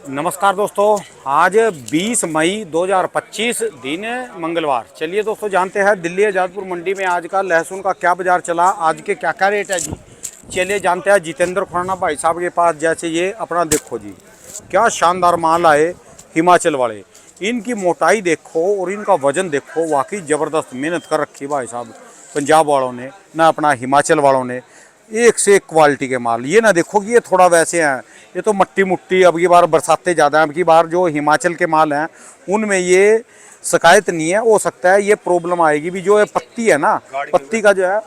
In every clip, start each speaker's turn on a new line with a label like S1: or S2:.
S1: नमस्कार दोस्तों, आज 20 मई 2025 दिन है मंगलवार। चलिए दोस्तों जानते हैं दिल्ली आज़ादपुर मंडी में आज का लहसुन का क्या बाजार चला, आज के क्या क्या रेट है जी। चलिए जानते हैं जितेंद्र खुराना भाई साहब के पास। जैसे ये अपना देखो जी, क्या शानदार माल आए हिमाचल वाले। इनकी मोटाई देखो और इनका वजन देखो, वाकई ज़बरदस्त मेहनत कर रखी भाई साहब पंजाब वालों ने ना अपना हिमाचल वालों ने। एक से एक क्वालिटी के माल। ये ना देखो कि ये थोड़ा वैसे हैं, ये तो मट्टी मुट्टी। अब की बार बरसातें ज़्यादा हैं, अब की बार जो हिमाचल के माल हैं उनमें ये शिकायत नहीं है। हो सकता है ये प्रॉब्लम आएगी भी, जो ये पत्ती है ना, पत्ती का जो है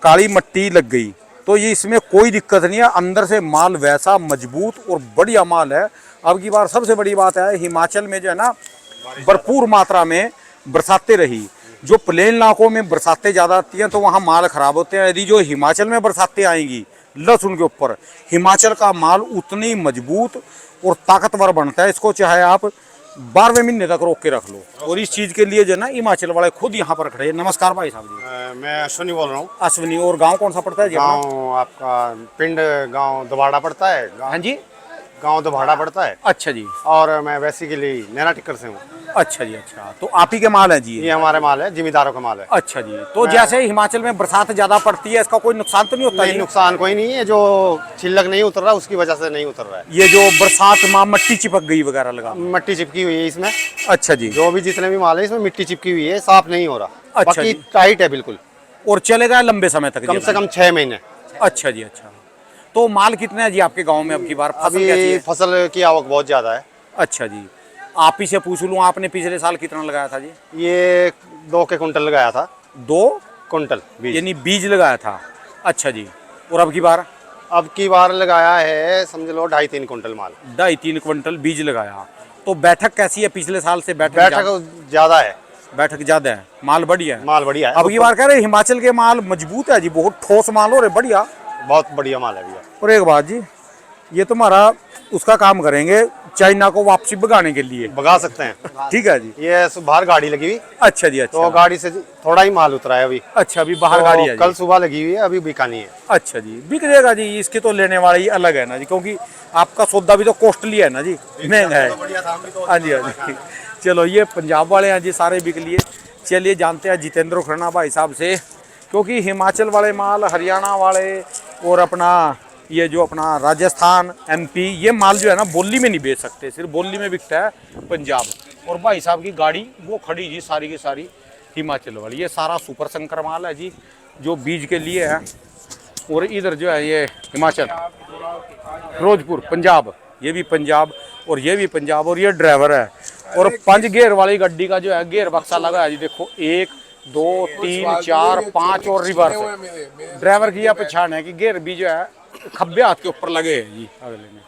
S1: काली मट्टी लग गई, तो ये इसमें कोई दिक्कत नहीं है। अंदर से माल वैसा मजबूत और बढ़िया माल है। अब की बार सबसे बड़ी बात है हिमाचल में जो है ना भरपूर मात्रा में बरसातें रही। जो प्लेन इलाकों में बरसातें ज़्यादा आती हैं तो वहाँ माल ख़राब होते हैं। यदि जो हिमाचल में बरसातें आएंगी लहसुन के ऊपर, हिमाचल का माल उतनी मजबूत और ताकतवर बनता है। इसको चाहे आप 12वें महीने तक रोक के रख लो। और इस चीज़ के लिए जो है ना हिमाचल वाले खुद यहाँ पर खड़े हैं। नमस्कार भाई साहब जी।
S2: मैं अश्विनी बोल रहा हूँ।
S1: अश्विनी, और गांव कौन सा पड़ता है जी?
S2: गांव आपका पिंड गांव दबाड़ा पड़ता है।
S1: हाँ जी,
S2: गांव दबाड़ा पड़ता है।
S1: अच्छा जी।
S2: और मैं बेसिकली नैना टिक्कर से हूँ।
S1: अच्छा जी, अच्छा, तो आप ही के माल है जी
S2: ये हमारे माल है, जिम्मेदारों का माल है।
S1: अच्छा जी। तो जैसे हिमाचल में बरसात ज़्यादा पड़ती है, इसका कोई नुकसान तो नहीं होता?
S2: नहीं, नुकसान कोई नहीं है। जो छिलक नहीं उतर रहा उसकी वजह से नहीं उतर रहा है।
S1: ये जो बरसात में मट्टी चिपक गई वगैरह लगा?
S2: मिट्टी चिपकी हुई है इसमें।
S1: अच्छा जी।
S2: जो भी जितने भी माल है इसमें मिट्टी चिपकी हुई है, साफ नहीं हो रहा।
S1: अच्छा
S2: बाकी
S1: जी।
S2: टाइट है बिल्कुल।
S1: और चलेगा लंबे समय तक?
S2: कम से कम 6 महीने।
S1: अच्छा जी, अच्छा। तो माल कितना है जी आपके गांव में अब की बार? फसल कैसी
S2: अभी
S1: है?
S2: फसल की आवक बहुत ज्यादा है।
S1: अच्छा जी। आप ही से पूछ लूँ, आपने पिछले साल कितना लगाया था जी?
S2: ये 2 के कुंटल लगाया था।
S1: 2
S2: कुंटल बीज,
S1: यानी बीज लगाया था? अच्छा जी। और अब की बार?
S2: अब की बार लगाया है समझ लो 2.5-3 कुंटल माल।
S1: 2.5-3 क्विंटल बीज लगाया। तो बैठक कैसी है पिछले साल से?
S2: बैठक ज्यादा है।
S1: बैठक ज्यादा है, माल बढ़िया है।
S2: माल बढ़िया है।
S1: अब की बार कह रहे हिमाचल के माल मजबूत है जी, बहुत ठोस माल हो रहे, बढ़िया।
S2: बहुत बढ़िया माल है भैया।
S1: और एक बात जी, ये तुम्हारा उसका काम करेंगे चाइना को वापसी भगाने के लिए?
S2: भगा सकते हैं।
S1: ठीक है जी।
S2: ये बाहर गाड़ी लगी हुई।
S1: अच्छा जी, अच्छा।
S2: तो गाड़ी से थोड़ा ही माल उतरा है अभी।
S1: अच्छा, अभी बाहर
S2: तो
S1: गाड़ी है जी।
S2: कल सुबह लगी हुई है, अभी बिका नहीं है।
S1: अच्छा जी, बिक जाएगा जी। इसके तो लेने वाले ही अलग है ना जी, क्योंकि आपका सौदा भी तो कॉस्टली है ना जी, महंगा है। हाँ जी, हाँ जी। चलो, ये पंजाब वाले हैं जी, सारे बिक लिए। चलिए जानते हैं जितेंद्र खुराना भाई साहब से, क्योंकि हिमाचल वाले माल, हरियाणा वाले और अपना ये जो अपना राजस्थान, एमपी, ये माल जो है ना बोली में नहीं बेच सकते, सिर्फ बोली में बिकता है पंजाब। और भाई साहब की गाड़ी वो खड़ी जी सारी की सारी हिमाचल वाली। ये सारा सुपर संकर माल है जी, जो बीज के लिए है। और इधर जो है ये हिमाचल, फिरोजपुर पंजाब, ये भी पंजाब और ये भी पंजाब। और ये ड्राइवर है। और 5 गेयर वाली गड्डी का जो है गेयर बक्सा लगा है जी, देखो 1 2 3 4 5 और रिवर्स। ड्राइवर की यह पहचान है कि गेयर भी जो है खब्बे हाथ के ऊपर लगे हैं जी अगले में।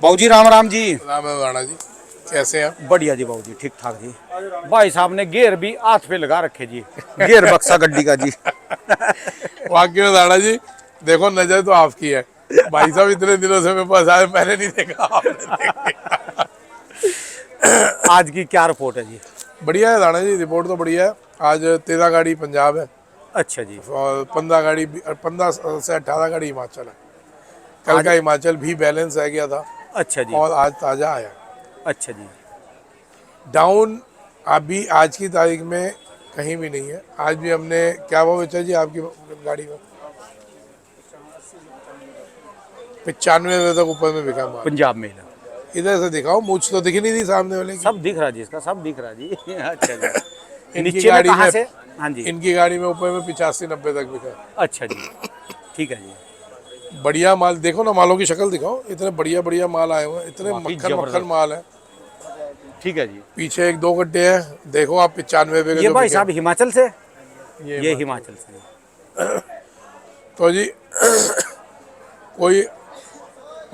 S1: बाबू जी राम राम जी।
S3: राम राणा जी, कैसे हैं?
S1: बढ़िया जी बाबू जी, ठीक ठाक जी। भाई साहब ने गेयर भी हाथ पे लगा रखे जी, गेयर बक्सा गड्डी का जी।
S3: वाकई में राणा जी, देखो नजर तो आपकी है। भाई साहब इतने दिनों से मेरे पास आए, मैंने नहीं देखा, आपने देख लिया।
S1: आज की क्या रिपोर्ट है जी?
S3: बढ़िया है राणा जी, रिपोर्ट तो बढ़िया है। आज 13 गाड़ी पंजाब है
S1: अच्छा जी।
S3: और 15 से 18 गाड़ी हिमाचल है। कल का हिमाचल भी बैलेंस रह गया था।
S1: अच्छा जी।
S3: और आज ताज़ा आया।
S1: अच्छा जी।
S3: डाउन अभी आज की तारीख में कहीं भी नहीं है। आज भी हमने क्या भाव बेचा जी आपकी गाड़ी का? 95 तक ऊपर में बिका माल
S1: पंजाब में
S3: इधर से दिखाओ, मुझ तो दिख नहीं थी सामने वाले की।
S1: सब दिख रहा जी, इसका सब दिख रहा जी। अच्छा जी।
S3: इनकी
S1: नीचे में
S3: गाड़ी
S1: कहाँ
S3: में
S1: से? हाँ जी।
S3: इनकी गाड़ी में ऊपर में 85-90 तक बिका।
S1: अच्छा जी, ठीक है जी।
S3: बढ़िया माल देखो ना, मालों की शक्ल दिखाओ, इतने बढ़िया बढ़िया माल आए हुए हैं, इतने
S1: वाकई
S3: मक्खन
S1: जबरदस्त।
S3: मक्खन माल है।
S1: ठीक है जी।
S3: पीछे 1-2 गड्ढे हैं, देखो आप 95 का
S1: ये
S3: जो
S1: भाई
S3: बिके।
S1: साहब हिमाचल से?
S3: ये
S1: ये हिमाचल से।
S3: तो जी कोई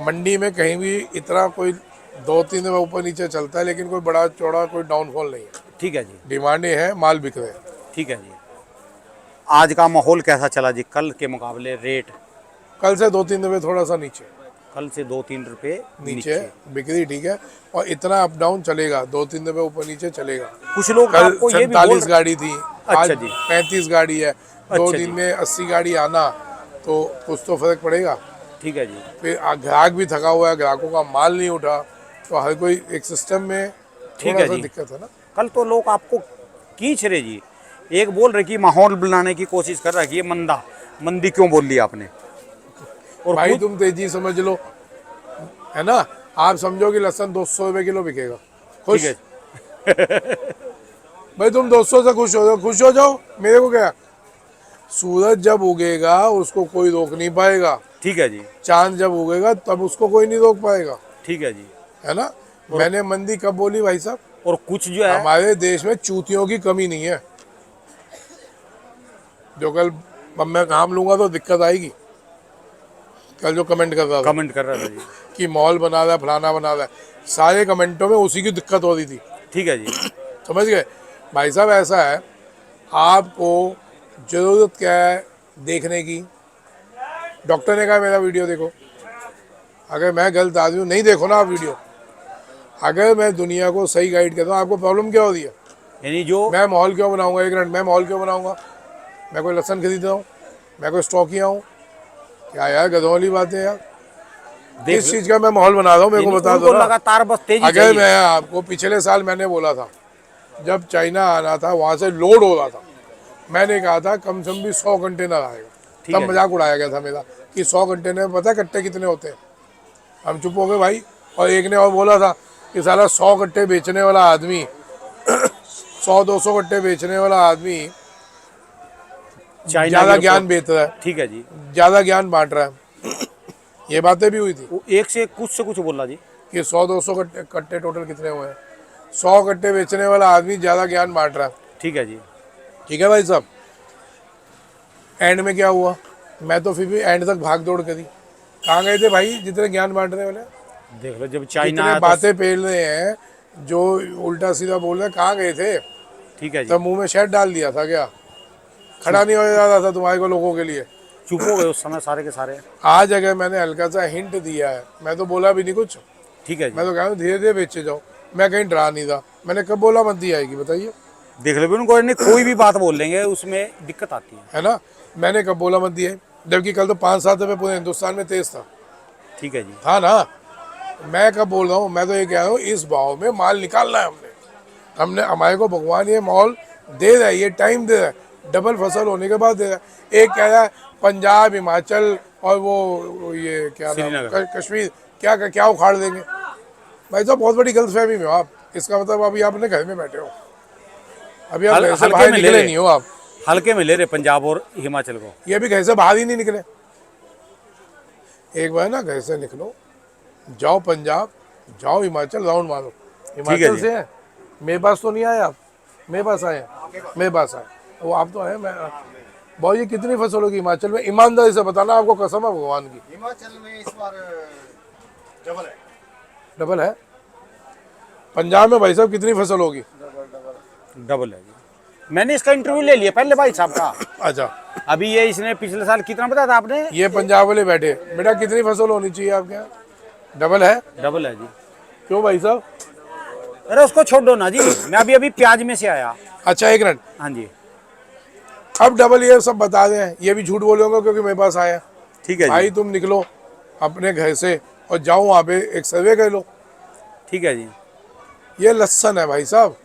S3: मंडी में कहीं भी इतना कोई 2-3 में ऊपर नीचे चलता है, लेकिन कोई बड़ा चौड़ा कोई डाउनफॉल नहीं है।
S1: ठीक है जी।
S3: डिमांड ये है, माल बिक रहे हैं।
S1: ठीक है जी। आज का माहौल कैसा चला जी कल के मुकाबले? रेट
S3: कल से 2-3 रुपये थोड़ा सा नीचे
S1: कल से 2-3 रुपए
S3: नीचे बिक्री ठीक है। और इतना अप डाउन चलेगा, 2-3 रुपये ऊपर नीचे चलेगा।
S1: कुछ लोग
S3: कल
S1: आपको ये भी बोल
S3: 47 गाड़ी थी, आज
S1: अच्छा जी।
S3: 35 गाड़ी है। 2
S1: अच्छा
S3: दिन
S1: जी।
S3: में 80 गाड़ी आना, तो कुछ तो फर्क पड़ेगा।
S1: ठीक है जी।
S3: फिर ग्राहक भी थका हुआ है, ग्राहकों का माल नहीं उठा, तो हर कोई एक सिस्टम में
S1: ठीक
S3: थोड़ा
S1: है
S3: सा
S1: जी।
S3: दिक्कत है ना।
S1: कल तो लोग आपको खींच रहे जी, एक बोल रहे कि माहौल बनाने की कोशिश कर रहा है कि ये मंदा, मंदी क्यों बोल लिया आपने, और
S3: भाई
S1: कुछ
S3: तुम तेजी समझ लो, है ना। आप समझो कि लहसुन 200 रुपये किलो बिकेगा,
S1: ठीक
S3: खुश।
S1: है।
S3: भाई तुम 200 से खुश हो जाओ, मेरे को क्या। सूरज जब उगेगा उसको कोई रोक नहीं पाएगा,
S1: ठीक है जी।
S3: चांद जब उगेगा तब उसको कोई नहीं रोक पाएगा,
S1: ठीक है जी।
S3: है ना।
S1: और
S3: मैंने मंदी कब बोली भाई साहब,
S1: और कुछ जो है,
S3: हमारे देश में चूतियों की कमी नहीं है। जो कल अब मैं काम लूंगा तो दिक्कत आएगी। कल जो कमेंट कर रहा था
S1: कमेंट कर रहा था जी।
S3: कि मॉल बना रहा है, फलाना बना रहा है, सारे कमेंटों में उसी की दिक्कत हो रही थी,
S1: ठीक है जी।
S3: समझ गए। भाई साहब ऐसा है, आपको जरूरत क्या है देखने की। डॉक्टर ने कहा मेरा वीडियो देखो, अगर मैं गलत आदमी हूँ नहीं देखो ना आप वीडियो। अगर मैं दुनिया को सही गाइड करता हूँ, आपको प्रॉब्लम क्या हो रही है।
S1: यानी जो
S3: मैं माहौल क्यों बनाऊंगा, एक मिनट, मैं माहौल क्यों बनाऊंगा। मैं कोई लहसन खरीद रहा हूँ, मैं कोई स्टॉकिया हूँ क्या यार, गधों वाली बात है यार।
S1: देख
S3: किस चीज़ का मैं माहौल बना रहा हूँ मेरे को
S1: यानी
S3: बता दो
S1: उनको
S3: ना।
S1: लगातार बस तेजी
S3: अगर
S1: चाहिए।
S3: मैं आपको पिछले साल मैंने बोला था, जब चाइना आना था वहाँ से लोड हो रहा था, मैंने कहा था कम से कम भी 100 कंटेनर आएगा।
S1: ठीक
S3: तब
S1: है जी।
S3: मजाक उड़ाया गया था मेरा कि 100 कंटेनर में पता है कट्टे कितने होते हैं। हम चुप हो गए भाई। और एक ने और बोला था कि साला 100 कट्टे बेचने वाला आदमी 100-200 कट्टे बेचने वाला आदमी
S1: चाइना की
S3: ज़्यादा ज्ञान
S1: रिपोर्ट।
S3: बेच रहा है,
S1: ठीक है जी।
S3: ज़्यादा ज्ञान बांट रहा है। ये बातें भी हुई थी
S1: वो एक से कुछ बोला जी।
S3: कि 100-200 कट्टे कट्टे टोटल कितने हुए हैं। 100 कट्टे बेचने वाला आदमी ज़्यादा ज्ञान बांट रहा है।
S1: ठीक है जी।
S3: ठीक है भाई साहब। एंड में क्या हुआ, मैं तो फिर भी एंड तक भाग दौड़ करी। कहाँ गए थे भाई जितने ज्ञान बांटने वाले,
S1: देख लो जब चाइना
S3: जितने
S1: आया तो।
S3: बातें पेल रहे हैं, जो उल्टा सीधा बोल रहे हैं, कहाँ गए थे।
S1: ठीक है जी।
S3: तब मुंह में शहद डाल दिया था क्या, खड़ा नहीं हो जाता था तुम्हारे को लोगों के लिए।
S1: चुप हो गए उस समय सारे के सारे।
S3: आज अगर मैंने हल्का सा हिंट दिया है, मैं तो बोला भी नहीं कुछ,
S1: ठीक है
S3: मैं
S1: जी।
S3: तो कह रहा हूँ धीरे धीरे बेचे जाओ। मैं कहीं डरा नहीं था, मैंने कब बोला मंदी आएगी बताइए,
S1: देख लो उनको, नहीं कोई भी बात बोल लेंगे उसमें दिक्कत आती है।
S3: है ना। मैंने कब बोला मंदी है, जबकि कल तो 5-7 रुपये पूरे हिंदुस्तान में तेज था।
S1: ठीक है जी।
S3: था ना। मैं कब बोल रहा हूँ, मैं तो ये कह रहा हूँ इस भाव में माल निकालना है हमने। हमने हमारे को भगवान ये माहौल दे रहा है, ये टाइम दे रहा है, डबल फसल होने के बाद दे रहा है। एक कह रहा है पंजाब, हिमाचल और वो ये क्या नाम
S1: श्रीनगर।
S3: कश्मीर क्या क्या उखाड़ देंगे। भाई साहब बहुत बड़ी गलतफहमी में हो आप। इसका मतलब अभी आपने घर में बैठे हो, अभी आप घर से
S1: हल्के
S3: बाहर
S1: में ले
S3: निकले
S1: रहे,
S3: नहीं हो आप।
S1: हल्के में ले रहे पंजाब और हिमाचल को।
S3: ये भी घर से बाहर ही नहीं निकले। एक बार ना घर से निकलो, जाओ पंजाब, जाओ हिमाचल, राउंड मारो। हिमाचल
S1: जी।
S3: से है, मेरे पास तो नहीं आए आप, मेरे पास आए हैं, मेरे पास आए वो आप तो आए। मैं भाई ये कितनी फसल होगी हिमाचल में, ईमानदारी से बताना, आपको कसम है भगवान की।
S2: हिमाचल में इस बार डबल है।
S3: डबल है। पंजाब में भाई साहब कितनी फसल होगी।
S1: डबल है जी। मैंने इसका इंटरव्यू ले लिया पहले भाई साहब का।
S3: अच्छा,
S1: अभी ये इसने पिछले साल कितना बताया था आपने।
S3: ये पंजाब वाले बैठे, बेटा कितनी फसल होनी चाहिए आपके यहाँ। डबल है।
S1: डबल है जी।
S3: क्यों भाई साहब।
S1: अरे उसको छोड़ दो ना जी, मैं अभी अभी प्याज में से आया।
S3: अच्छा एक मिनट,
S1: हाँ जी।
S3: अब डबल ये सब बता दें, ये भी झूठ बोलूंगा क्योंकि मेरे पास आया।
S1: ठीक है
S3: भाई
S1: जी।
S3: तुम निकलो अपने घर से और जाओ वहाँ पे एक सर्वे कर लो।
S1: ठीक है जी।
S3: ये लहसन है भाई साहब,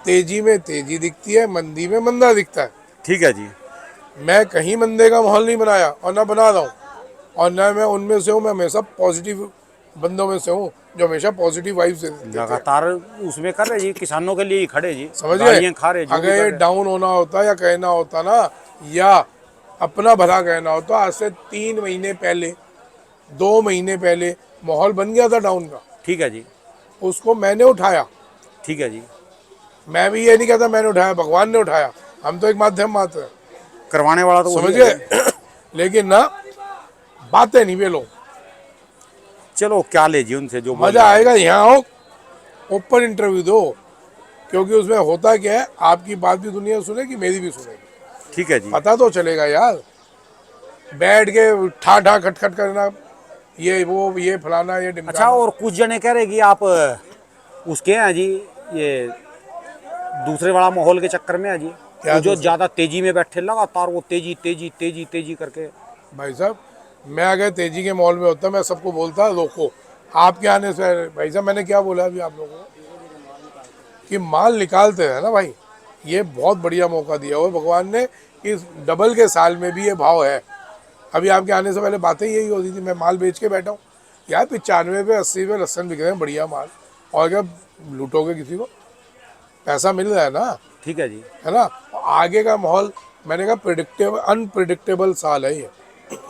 S3: तेजी में तेजी दिखती है, मंदी में मंदा दिखता है।
S1: ठीक है जी।
S3: मैं कहीं मंदे का माहौल नहीं बनाया और ना बना रहा हूँ, और ना मैं उनमें से हूँ। मैं हमेशा पॉजिटिव बंदों में से हूँ जो हमेशा पॉजिटिव वाइब्स देते हैं।
S1: लगातार उसमें कर रहे जी, किसानों के लिए ही खड़े जी,
S3: समझ गए।
S1: गालियाँ खा रहे जो भी
S3: अगर
S1: कर
S3: ये
S1: रहे।
S3: डाउन होना होता या कहना होता ना, या अपना भला कहना होता, आज से 3 महीने पहले 2 महीने पहले माहौल बन गया था डाउन का,
S1: ठीक है जी।
S3: उसको मैंने उठाया।
S1: ठीक है जी।
S3: मैं भी ये नहीं कहता मैंने उठाया, भगवान ने उठाया, हम तो एक माध्यम मात्र हैं,
S1: करवाने वाला तो
S3: समझ
S1: वही है।
S3: गए। लेकिन ना बातें नहीं बेलो,
S1: चलो क्या ले जी उनसे जो बोल
S3: मजा
S1: रहे हैं।
S3: आएगा। यहाँ आओ, ओपन इंटरव्यू दो, क्योंकि उसमें होता क्या है, आपकी बात भी दुनिया सुनेगी, मेरी भी सुनेगी,
S1: ठीक है जी।
S3: पता तो चलेगा यार। बैठ के ठा ठा खटखट करना, ये वो ये फलाना ये ढिमकाना।
S1: अच्छा, और कुछ जने कह रहे कि आप उसके हैं जी, ये दूसरे वाला माहौल के चक्कर में है जी,
S3: क्या
S1: वो जो
S3: दूसरे?
S1: ज्यादा तेजी में बैठे लगातार वो तेजी तेजी तेजी तेजी करके।
S3: भाई साहब मैं अगर तेजी के माहौल में होता मैं सबको बोलता रोको, आपके आने से भाई साहब मैंने क्या बोला अभी आप लोगों को कि माल निकालते हैं ना भाई, ये बहुत बढ़िया मौका दिया हुआ है भगवान ने कि इस डबल के साल में भी ये भाव है। अभी आपके आने से पहले बातें यही होती थी, मैं माल बेच के बैठा हूँ यार 95 पे 80 पे लहसन बिक रहे हैं बढ़िया माल, और क्या लूटोगे किसी को, पैसा मिल रहा है ना,
S1: ठीक है जी।
S3: है ना। आगे का माहौल मैंने कहा प्रिडिक्टेबल अनप्रिडिक्टेबल साल है ये।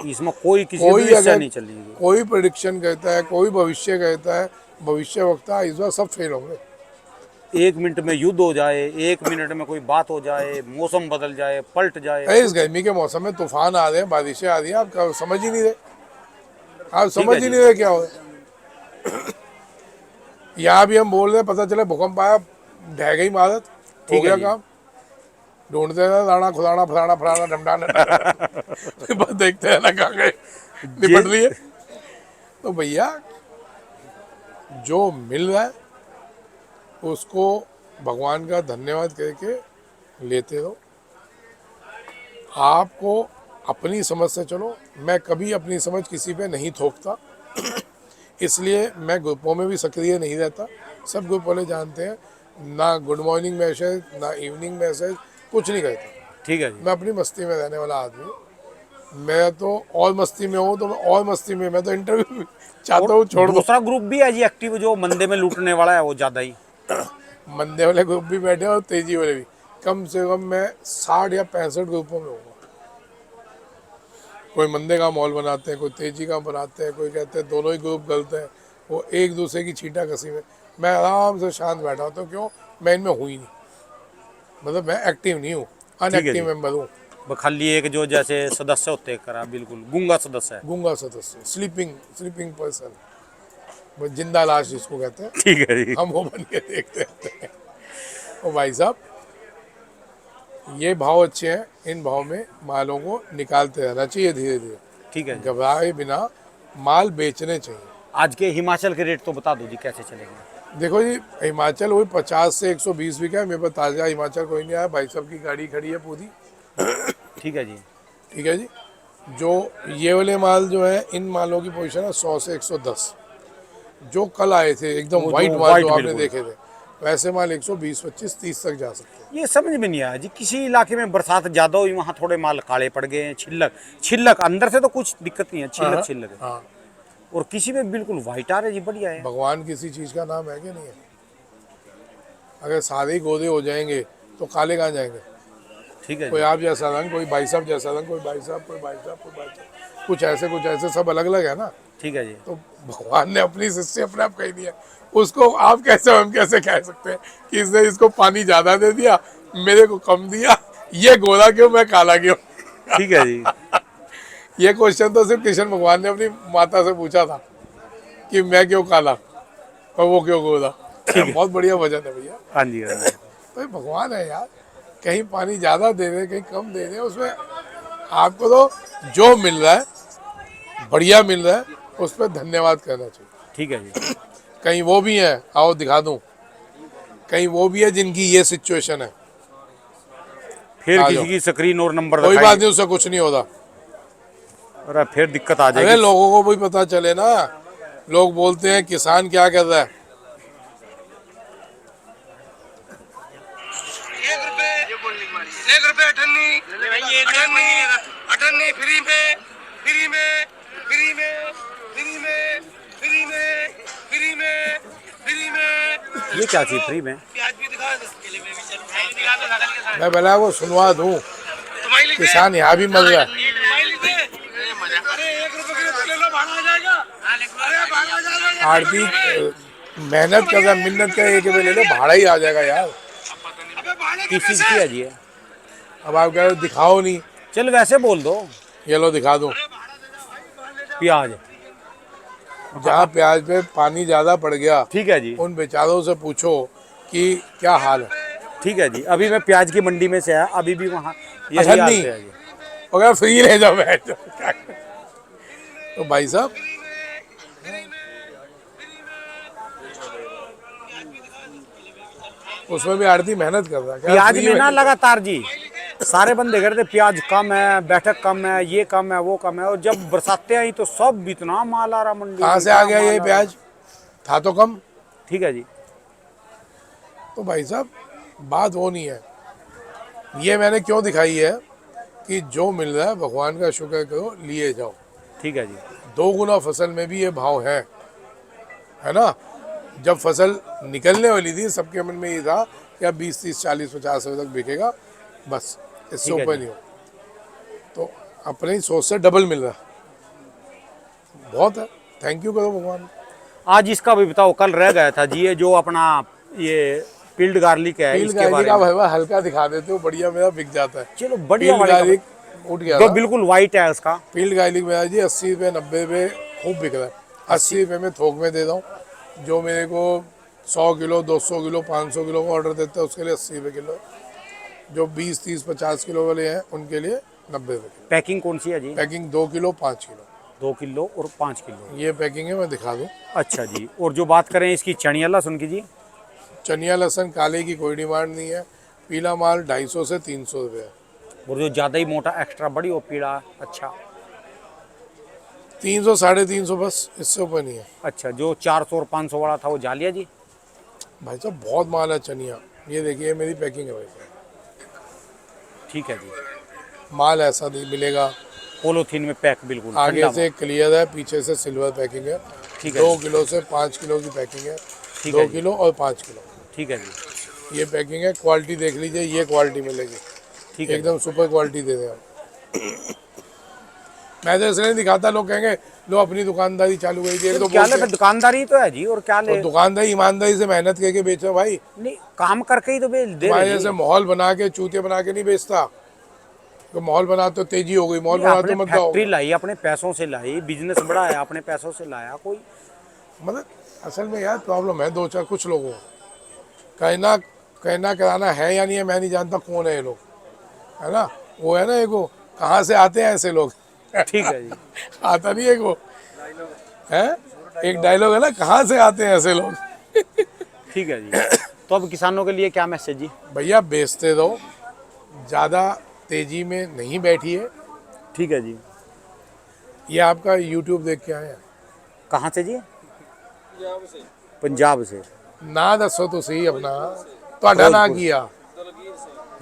S1: इसमें कोई किसी
S3: कोई
S1: भी
S3: अगर
S1: नहीं चली।
S3: कोई प्रिडिक्शन कहता है, कोई भविष्य कहता है, भविष्य वक्ता इस बार सब फेल होंगे।
S1: 1 मिनट में युद्ध हो जाए, 1 मिनट में कोई बात हो जाए, मौसम बदल जाए, पलट जाए।
S3: अरे इस गर्मी के मौसम में तूफान आ रहे हैं, बारिशें आ रही हैं, आप समझ ही नहीं रहे, आप समझ ही
S1: जी।
S3: नहीं रहे क्या हो रहा है। यहाँ भी हम बोल रहे हैं, पता चला भूकंप आया, ढह गई इमारत, हो
S1: ठीक है
S3: गया
S1: जी।
S3: काम। ढूंढते हैं राणा खुदाना फलाना फलाना डमडाना बस देखते हैं ना कहाँ गए, निपट लिए। तो भैया जो मिल रहा है उसको भगवान का धन्यवाद करके लेते रहो। आपको अपनी समझ से चलो, मैं कभी अपनी समझ किसी पे नहीं थोपता इसलिए मैं ग्रुपों में भी सक्रिय नहीं रहता। सब ग्रुप वाले जानते हैं, ना गुड मॉर्निंग मैसेज ना इवनिंग मैसेज, कुछ नहीं करता।
S1: ठीक है जी।
S3: मैं अपनी मस्ती में रहने वाला आदमी हूँ। मैं तो और मस्ती में हूँ तो मैं और मस्ती में, मैं तो इंटरव्यू चाहता हूँ छोड़ दो।
S1: दूसरा ग्रुप भी है जी एक्टिव, जो मंदे में लूटने वाला है वो ज्यादा ही।
S3: मंदे वाले ग्रुप भी बैठे और तेजी वाले भी, कम से कम मैं 60 या 65 ग्रुपों में हूँ। कोई मंदे का माहौल बनाते हैं, कोई तेजी का बनाते हैं, कोई कहते हैं दोनों ही ग्रुप गलत हैं, वो एक दूसरे की छीटा कसी में। मैं आराम से शांत बैठा होता हूँ, क्यों, मैं इनमें हुई नहीं, मतलब मैं एक्टिव नहीं हूँ, अनएक्टिव मेंबर हूँ।
S1: खाली एक जो जैसे सदस्य होते करा, बिल्कुल गूंगा सदस्य है।
S3: गूंगा सदस्य, स्लीपिंग पर्सन, वो जिंदा लाश जिसको कहते हैं,
S1: ठीक है जी।
S3: हम वो बन के देखते रहते हैं। और भाई साहब ये भाव अच्छे हैं, इन भाव में मालों को निकालते रहना चाहिए धीरे धीरे,
S1: ठीक है जी।
S3: घबराए बिना माल बेचने चाहिए।
S1: आज के हिमाचल के रेट तो बता दो जी, कैसे चलेंगे?
S3: देखो जी, हिमाचल वही 50 से 120 भी का, मेरे पास ताज़ा हिमाचल कोई नहीं आया, भाई साहब की गाड़ी खड़ी है पूरी।
S1: ठीक है जी।
S3: ठीक है जी। जो ये वाले माल जो है, इन मालों की पोजीशन है 100 से 110। जो कल आए थे एकदम
S1: वो
S3: वाइट
S1: जो
S3: माल
S1: white
S3: जो आपने
S1: बिल्कुल।
S3: देखे थे, वैसे माल 120, 25, 30 तक जा सकते हैं।
S1: ये समझ में नहीं आया जी, किसी इलाके में बरसात ज्यादा हुई, वहाँ थोड़े माल काले पड़ गए हैं, छिल्लक अंदर से तो कुछ दिक्कत नहीं है, छिल्लक है।
S3: हाँ,
S1: और किसी में बिल्कुल व्हाइट आ रहा है जी, बढ़िया है।
S3: भगवान किसी चीज़ का नाम है कि नहीं है? अगर सारे ही गोदे हो जाएंगे तो काले कहाँ जाएंगे?
S1: ठीक है
S3: कोई
S1: जी।
S3: आप जैसा रंग, कोई भाई साहब जैसा रंग, कोई भाई साहब, कोई भाई साहब, कोई भाई साहब, कुछ ऐसे सब अलग अलग है ना।
S1: ठीक है जी।
S3: तो भगवान ने अपनी सृष्टि अपने आप कही दिया, उसको आप कैसे, हम कैसे कह सकते हैं कि इसने इसको पानी ज्यादा दे दिया, मेरे को कम दिया, ये गोरा क्यों मैं काला क्यों?
S1: ठीक है जी।
S3: ये क्वेश्चन तो सिर्फ कृष्ण भगवान ने अपनी माता से पूछा था कि मैं क्यों काला और वो क्यों गोरा। बहुत बढ़िया वजन है भैया।
S1: हाँ जी, हाँ जी।
S3: भाई भगवान है यार, कहीं पानी ज्यादा दे रहे कहीं कम दे रहे, उसमें आपको तो जो मिल रहा है बढ़िया मिल रहा है, उस पर धन्यवाद करना चाहिए।
S1: ठीक है जी।
S3: कहीं वो भी है, आओ दिखा दूं, कहीं वो भी है जिनकी ये सिचुएशन है।
S1: फिर
S3: आ
S1: किसी
S3: जाओ।
S1: की स्क्रीन और नंबर
S3: कोई
S1: दिखाई,
S3: बात नहीं, उससे कुछ नहीं होता।
S1: अरे फिर दिक्कत आ
S3: अरे
S1: जाएगी।
S3: लोगों को भी पता चले ना, लोग बोलते हैं किसान क्या कर रहा है।
S4: 1 रुपए 98 फ्री में फ्री में फ्री में फ्री में फ्री में फ्री में फ्री में।
S1: ये क्या चीज फ्री में?
S4: प्याज भी दिखा दो,
S3: मैं बोला वो सुनवा दूं, किसान यहाँ भी मर रहा है।
S4: अरे 1 रुपए किलो ले लो, भाड़ा आ जाएगा। अरे भाड़ा आ जाएगा।
S3: आरती मेहनत कर रहा है, मिन्नत का एक रुपये ले लो, भाड़ा ही आ जाएगा यार।
S4: अबे भाड़े के
S1: किस चीज
S4: पैसे।
S1: की है जी?
S3: अब आप कह रहे हो दिखाओ नहीं,
S1: चल वैसे बोल दो।
S3: ये लो दिखा दूं।
S1: प्याज।
S3: जहाँ प्याज पे पानी ज्यादा पड़ गया,
S1: ठीक है जी।
S3: उन बेचारों से पूछो कि क्या हाल है।
S1: ठीक है जी। अभी मैं प्याज की मंडी में से आया, अभी भी वहाँ यही
S3: अच्छा,
S1: हाल
S3: नहीं।
S1: है जी।
S3: अगर फ्री ले जाओ बैठ जाओ, क्या करें? तो भाई साहब उसमें भी आड़ती मेहनत कर रहा है। क्या
S1: प्याज
S3: free
S1: में ना
S3: में?
S1: लगातार जी सारे बंदे कहते प्याज कम है, बैठक कम है, ये कम है, वो कम है, और जब बरसातें आई तो सब इतना माल आ रहा मंडी में,
S3: कहाँ से आ
S1: इतना
S3: गया ये
S1: माल आ रहा।
S3: प्याज? था तो कम।
S1: ठीक है जी।
S3: तो भाई साहब बात वो नहीं है, ये मैंने क्यों दिखाई है कि जो मिल रहा है भगवान का शुक्र करो, लिए जाओ।
S1: ठीक है जी।
S3: 2 गुना फसल में भी ये भाव है ना। जब फसल निकलने वाली थी सबके मन में ये था कि अब 20, 30, 40, 50 रुपये तक बिकेगा, बस इससे
S1: ठीक है
S3: ऊपर
S1: जी।
S3: नहीं हो। तो अपनी सोच से डबल मिल रहा, बहुत है। थैंक यू करो भगवान।
S1: आज इसका भी बताओ, कल रह गया था जी ये जो अपना ये पील्ड गार्लिक है,
S3: फील्ड
S1: इसके
S3: गार्लिक
S1: बारे
S3: का
S1: में।
S3: भाई हल्का दिखा देते हो, बढ़िया मेरा बिक जाता है।
S1: चलो बढ़िया
S3: फील्ड
S1: वाले का
S3: गार्लिक उठ गया
S1: जो
S3: था।
S1: बिल्कुल वाइट है उसका।
S3: फील्ड गार्लिक मेरा जी 80 रुपये 90 रुपये खूब बिक रहा है। 80 रुपये में थोक में दे रहा हूँ। जो मेरे को 100 किलो 200 किलो 500 किलो का ऑर्डर देता है उसके लिए 80 रुपये किलो। जो 20, 30, 50 किलो वाले हैं उनके लिए 90 रुपये किलो।
S1: पैकिंग कौन सी है जी?
S3: Packing 2 kilo 5 kilo.
S1: 2 किलो और 5 किलो।
S3: ये पैकिंग है, मैं दिखा दूँ।
S1: अच्छा जी। और जो बात करें इसकी चनिया लहसुन की जी?
S3: चनिया लहसन काले की कोई डिमांड नहीं है। पीला माल 250 से 300 रुपये है।
S1: और जो ज़्यादा ही मोटा एक्स्ट्रा बड़ी वो पीला, अच्छा
S3: 300 350 बस, इससे ऊपर नहीं है।
S1: अच्छा। जो 400 और 500 वाला था वो जालिया जी?
S3: भाई साहब बहुत माल है चनिया। ये देखिए मेरी पैकिंग है भाई साहब।
S1: ठीक है जी।
S3: माल ऐसा नहीं मिलेगा।
S1: पोलोथीन में पैक बिल्कुल
S3: आगे
S1: ठंडा
S3: से क्लियर है, पीछे से सिल्वर पैकिंग है।
S1: ठीक है
S3: 2
S1: जी।
S3: किलो से 5 किलो की पैकिंग है।
S1: ठीक
S3: 2
S1: है जी।
S3: किलो और 5 किलो
S1: ठीक है जी।
S3: ये पैकिंग है। क्वालिटी देख लीजिए, ये क्वालिटी मिलेगी।
S1: ठीक है।
S3: एकदम सुपर क्वालिटी दे दें हम। मैं तो इसलिए नहीं दिखाता, लोग कहेंगे लो अपनी दुकानदारी चालू करी थी। तो
S1: क्या ले,
S3: बोलते
S1: फिर
S3: हैं,
S1: दुकानदारी तो है जी, और क्या
S3: तो
S1: ले?
S3: दुकानदारी ईमानदारी से मेहनत करके बेचो भाई।
S1: नहीं, काम करके ही तो बेच दे
S3: तुम्हारे
S1: रहे
S3: जैसे
S1: जी।
S3: माहौल बना के चूतिया बना के नहीं बेचता। तो माहौल बना तो तेजी हो गई, माहौल
S1: नहीं,
S3: बना
S1: आपने
S3: तो मत हो।
S1: फैक्ट्री लाई, अपने पैसों से लाई, बिजनेस बड़ा है, अपने पैसों से लाया कोई।
S3: मतलब असल में यार प्रॉब्लम है 2-4 कुछ लोगों को। कहना कराना है या नहीं है, मैं नहीं जानता कौन है ये लोग, है ना। वो है ना एक वो, कहाँ से आते हैं ऐसे लोग।
S1: ठीक है जी।
S3: आता नहीं है वो, है एक डायलॉग है ना, कहाँ से आते हैं ऐसे लोग।
S1: ठीक है जी। तो अब किसानों के लिए क्या मैसेज जी?
S3: भैया बेचते रहो, ज़्यादा तेजी में नहीं बैठिए।
S1: ठीक है जी।
S3: ये आपका यूट्यूब देख के आए हैं।
S1: कहाँ से जी? पंजाब से।
S3: ना दसो तो सही अपना, ਤੁਹਾਡਾ ना किया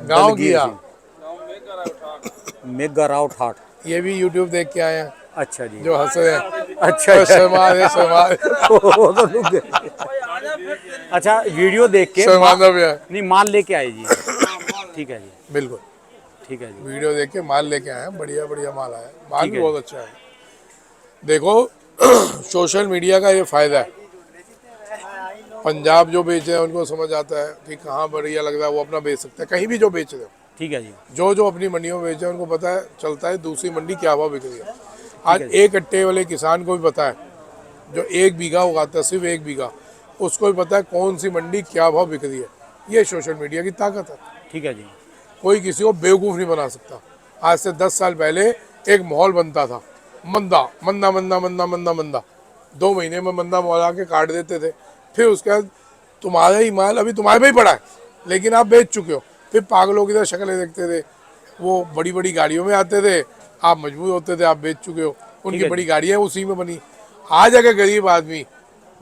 S3: गाँव
S1: दलगीर
S3: किया।
S1: से। मेगा राव ठाठ।
S3: ये भी यूट्यूब देख के आए हैं।
S1: अच्छा जी।
S3: जो हंस रहे हैं,
S1: अच्छा
S3: तो शर्मा रहे।
S1: वो तो रुक गए। अच्छा, वीडियो देख के
S3: शर्माना भी है।
S1: नहीं, माल लेके आए जी। ठीक है जी।
S3: बिल्कुल
S1: ठीक है जी।
S3: वीडियो देख के माल लेके आए हैं। बढ़िया बढ़िया माल आया है। माल
S1: ठीक
S3: भी
S1: है।
S3: बहुत अच्छा है। देखो सोशल मीडिया का ये फायदा है। पंजाब जो बेच रहे हैं उनको समझ आता है कि कहाँ बढ़िया लग रहा है, वो अपना बेच सकते हैं। कहीं भी जो बेच रहे हो,
S1: ठीक है जी।
S3: जो अपनी मंडियों में बेच रहे हैं उनको पता है, चलता है दूसरी मंडी क्या भाव बिक रही है। आज एक अट्टे वाले किसान को भी पता है, जो 1 बीघा उगाता है, सिर्फ 1 बीघा, उसको भी पता है कौन सी मंडी क्या भाव बिक रही है। ये सोशल मीडिया की ताकत है।
S1: ठीक है जी।
S3: कोई किसी को बेवकूफ़ नहीं बना सकता। आज से 10 साल पहले एक माहौल बनता था, मंदा मंदा मंदा मंदा मंदा मंदा। 2 महीने में मंदा माहौल आके काट देते थे। फिर उसके बाद तुम्हारा ही माल अभी तुम्हारे पे ही पड़ा है, लेकिन आप बेच चुके हो। फिर पागलों की तरह शक्लें देखते थे। वो बड़ी बड़ी गाड़ियों में आते थे, आप मजबूर होते थे, आप बेच चुके हो। उनकी
S1: है
S3: बड़ी गाड़ियाँ उसी में बनी। आज अगर गरीब आदमी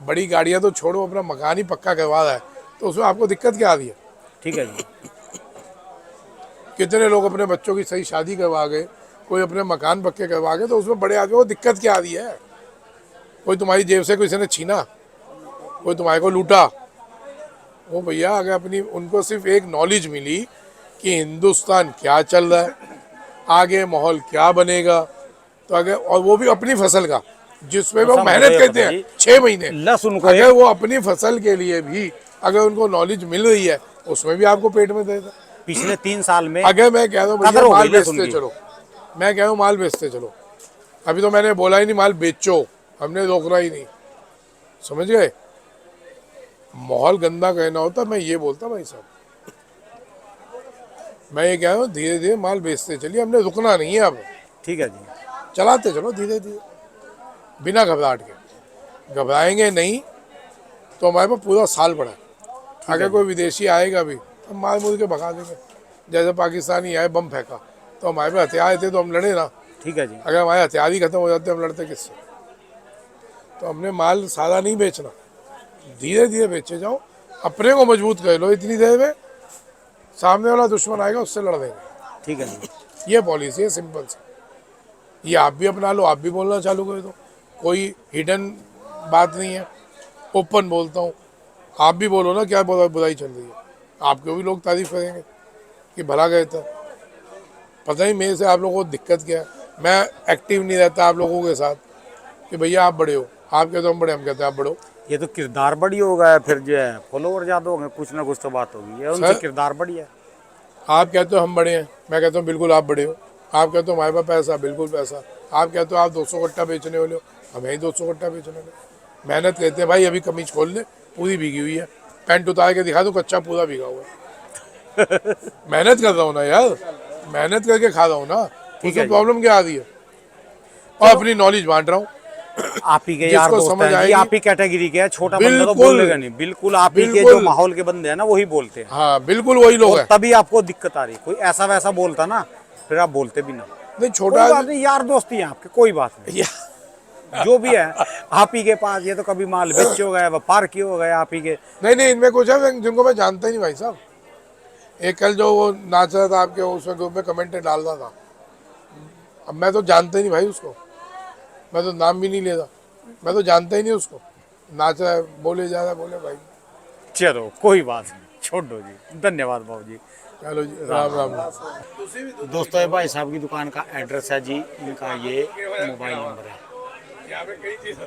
S3: बड़ी गाड़ियाँ तो छोड़ो, अपना मकान ही पक्का करवा रहा है, तो उसमें आपको दिक्कत क्या आ रही है?
S1: ठीक है जी।
S3: कितने लोग अपने बच्चों की सही शादी करवा गए, कोई अपने मकान पक्के करवा गए, तो उसमें बड़े आदमी को दिक्कत क्या आ रही है? कोई तुम्हारी जेब से किसी ने छीना, कोई तुम्हारे को लूटा, वो भैया अगर अपनी उनको सिर्फ एक नॉलेज मिली कि हिंदुस्तान क्या चल रहा है, आगे माहौल क्या बनेगा, तो अगर, और वो भी अपनी फसल का, जिसमें वो मेहनत करते हैं 6 महीने,
S1: लहसुन को
S3: अगर वो अपनी फसल के लिए भी अगर उनको नॉलेज मिल रही है, उसमें भी आपको पेट में देगा।
S1: पिछले 3 साल में
S3: अगर मैं कह रहा हूँ
S1: कदर
S3: भैया
S1: हो
S3: माल
S1: गई लहसुन
S3: बेचते
S1: की।
S3: चलो, मैं कह रहा हूँ माल बेचते चलो, अभी तो मैंने बोला ही नहीं माल बेचो, हमने रोकना ही नहीं, समझ गए। माहौल गंदा कहना होता मैं ये बोलता भाई साहब। मैं ये कह रहा हूँ धीरे धीरे माल बेचते चलिए, हमने रुकना नहीं है अब।
S1: ठीक है जी।
S3: चलाते चलो धीरे धीरे, बिना घबराहट के। घबराएंगे नहीं तो हमारे पास पूरा साल पड़ा है। अगर कोई विदेशी आएगा भी तो मार मुझ के भगा देंगे। जैसे पाकिस्तानी आए बम फेंका, तो हमारे पास हथियार थे तो हम लड़े ना।
S1: ठीक है जी।
S3: अगर हमारे हथियार ही खत्म हो जाते हम लड़ते किससे? तो हमने माल सारा नहीं बेचना, धीरे धीरे बेचे जाओ, अपने को मजबूत कर लो, इतनी देर में सामने वाला दुश्मन आएगा उससे लड़ देंगे।
S1: ठीक है जी।
S3: ये पॉलिसी है सिंपल सी, ये आप भी अपना लो, आप भी बोलना चालू कर दो, कोई हिडन बात नहीं है, ओपन बोलता हूँ। आप भी बोलो ना क्या बुराई चल रही है, आपको भी लोग तारीफ करेंगे कि भला गए था। पता नहीं मेरे से आप लोगों को दिक्कत क्या है, मैं एक्टिव नहीं रहता आप लोगों के साथ कि भैया आप बड़े हो, आप कहते हो हम बड़े, हम कहते हैं आप बड़े हो।
S1: ये तो किरदार बड़ी होगा, फिर जो है फॉलोवर ज़्यादा होंगे, कुछ ना कुछ तो बात होगी, ये उनसे
S3: सर,
S1: किरदार बड़ी है।
S3: आप कहते हो हम बड़े हैं, मैं कहता हूँ बिल्कुल आप बड़े हो। आप कहते हो हमारे पास पैसा, बिल्कुल पैसा। आप कहते हो आप 200 कट्टा बेचने वाले हो, हमें ही 200 कट्टा बेचने वाले। मेहनत कहते हैं भाई, अभी कमीज खोल ले, पूरी भीगी हुई है, पैंट उतार के दिखा दो, कच्चा पूरा भीगा हुआ है। मेहनत कर रहा हूँ ना यार, मेहनत करके खा रहा हूँ ना, उसमें प्रॉब्लम क्या आ रही है? और अपनी नॉलेज बांट रहा हूँ।
S1: आप ही के यार दोस्त
S3: समझ
S1: हैं जी,
S3: आएगी,
S1: आप ही कैटेगरी के हैं, छोटा बंदा तो
S3: बिल्कुल,
S1: बोलेगा नहीं, बिल्कुल आप ही के जो
S3: बिल्कुल।
S1: माहौल के बंदे हैं ना वही बोलते हैं।
S3: हाँ बिल्कुल वही लोग
S1: और
S3: हैं।
S1: तभी आपको दिक्कत आ रही, कोई ऐसा वैसा बोलता ना फिर आप बोलते भी ना।
S3: नहीं
S1: कोई
S3: छोटा
S1: बात नहीं, यार दोस्ती है आपके, कोई बात नहीं, जो भी है आप ही के पास। ये तो कभी माल बेचे हो गए, व्यापार किए हो गए आप ही के।
S3: नहीं नहीं, इनमें कुछ है जिनको मैं जानता ही नहीं भाई साहब। एक कल जो वो नाच रहा था आपके उसमें ग्रुप में कमेंट डाल रहा था, अब मैं तो जानता ही नहीं भाई उसको, मैं तो नाम भी नहीं लेता, मैं तो जानता ही नहीं उसको। नाच रहा है, बोले जा रहा है, बोले भाई।
S1: चलो कोई बात नहीं, छोड़ दो जी, धन्यवाद बाबू जी।
S3: चलो जी, राम राम।
S1: दोस्तों ये भाई साहब की दुकान का एड्रेस है जी, इनका ये मोबाइल नंबर है।
S3: यहाँ पे कई चीज़